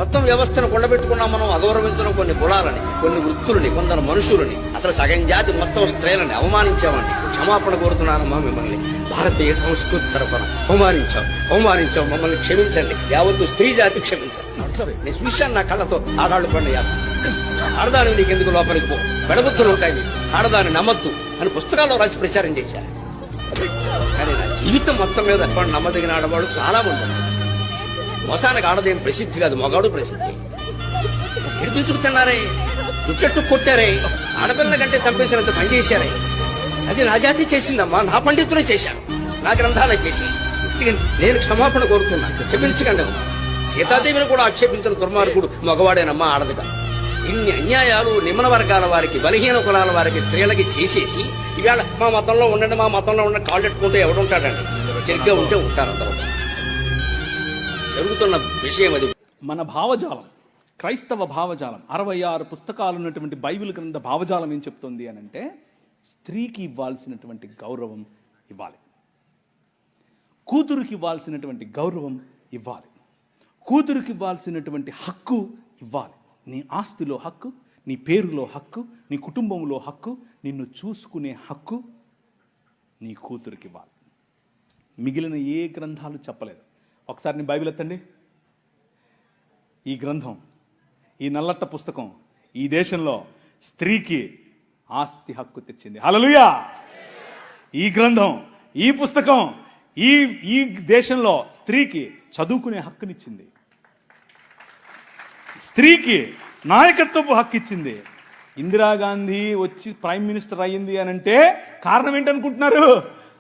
మొత్తం వ్యవస్థను కొండబెట్టుకున్నాం మనం. అగౌరవించిన కొన్ని కులాలని, కొన్ని వృత్తులని, కొందరు మనుషులని, అసలు సగం జాతి మొత్తం స్త్రీలని అవమానించామండి. క్షమాపణ కోరుతున్నానమ్మా మిమ్మల్ని. భారతీయ సంస్కృతి తరఫున అవమానించాం. మమ్మల్ని క్షమించండి. యావత్తు స్త్రీ జాతి క్షమించండి. నేను చూశాను నా కళ్ళతో. ఆడాళ్ళు పండి ఆడదాని నీకెందుకు లోపలికి పో, బెడబుద్ధులు ఉంటాయి మీకు, ఆడదాన్ని నమ్మద్దు అని పుస్తకాల్లో రాసి ప్రచారం చేశారు. కానీ నా జీవితం మొత్తం మీద నమ్మదగిన ఆడవాడు చాలా మంది ఉన్నారు. మోసానికి ఆడదేం ప్రసిద్ధి కాదు, మగాడు ప్రసిద్ధి. ఏడిపించుకుతున్నారే, చుట్టెట్టు కొట్టారే, ఆడపిల్లల కంటే చంపేసినంత పని చేశారే. అది నా జాతి చేసిందమ్మా, నా పండితులే చేశాను, నా గ్రంథాలే చేసి. నేను క్షమాపణ కోరుతున్నా, క్షమించకండి. సీతాదేవిని కూడా ఆక్షేపించిన దుర్మార్గుడు మగవాడేనమ్మా, ఆడదుగా. ఇన్ని అన్యాయాలు నిమ్న వర్గాల వారికి, బలహీన కులాల వారికి, స్త్రీలకి చేసేసి ఇవాళ మా మతంలో ఉండండి, మా మతంలో ఉండండి కాళ్ళెట్టుకుంటే ఎవడుంటాడండి? సరిగ్గా ఉంటే ఉంటారు అందరూ. జరుగుతున్న విషయం అది. మన భావజాలం, క్రైస్తవ భావజాలం, 66 పుస్తకాలు ఉన్నటువంటి బైబిల్ గ్రంథ భావజాలం ఏం చెప్తుంది అని అంటే, స్త్రీకి ఇవ్వాల్సినటువంటి గౌరవం ఇవ్వాలి, కూతురికి ఇవ్వాల్సినటువంటి గౌరవం ఇవ్వాలి, కూతురికి ఇవ్వాల్సినటువంటి హక్కు ఇవ్వాలి. నీ ఆస్తిలో హక్కు, నీ పేరులో హక్కు, నీ కుటుంబంలో హక్కు, నిన్ను చూసుకునే హక్కు నీ కూతురికి ఇవ్వాలి. మిగిలిన ఏ గ్రంథాలు చెప్పలేదు. ఒకసారి నీ బైబిల్ ఎత్తండి. ఈ గ్రంథం, ఈ నల్లట్ట పుస్తకం ఈ దేశంలో స్త్రీకి ఆస్తి హక్కు తెచ్చింది. హల్లెలూయా! ఈ గ్రంథం, ఈ పుస్తకం ఈ దేశంలో స్త్రీకి చదువుకునే హక్కునిచ్చింది, స్త్రీకి నాయకత్వపు హక్కు ఇచ్చింది. ఇందిరాగాంధీ వచ్చి ప్రైమ్ మినిస్టర్ అయ్యింది అని అంటే కారణం ఏంటనుకుంటున్నారు?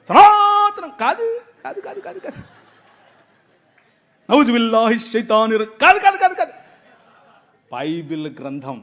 సనాతనం కాదు కాదు కాదు కాదు కాదు నౌజుబిల్లాహి శైతానిర్ కాదు కాదు కాదు కాదు బైబిల్ గ్రంథం.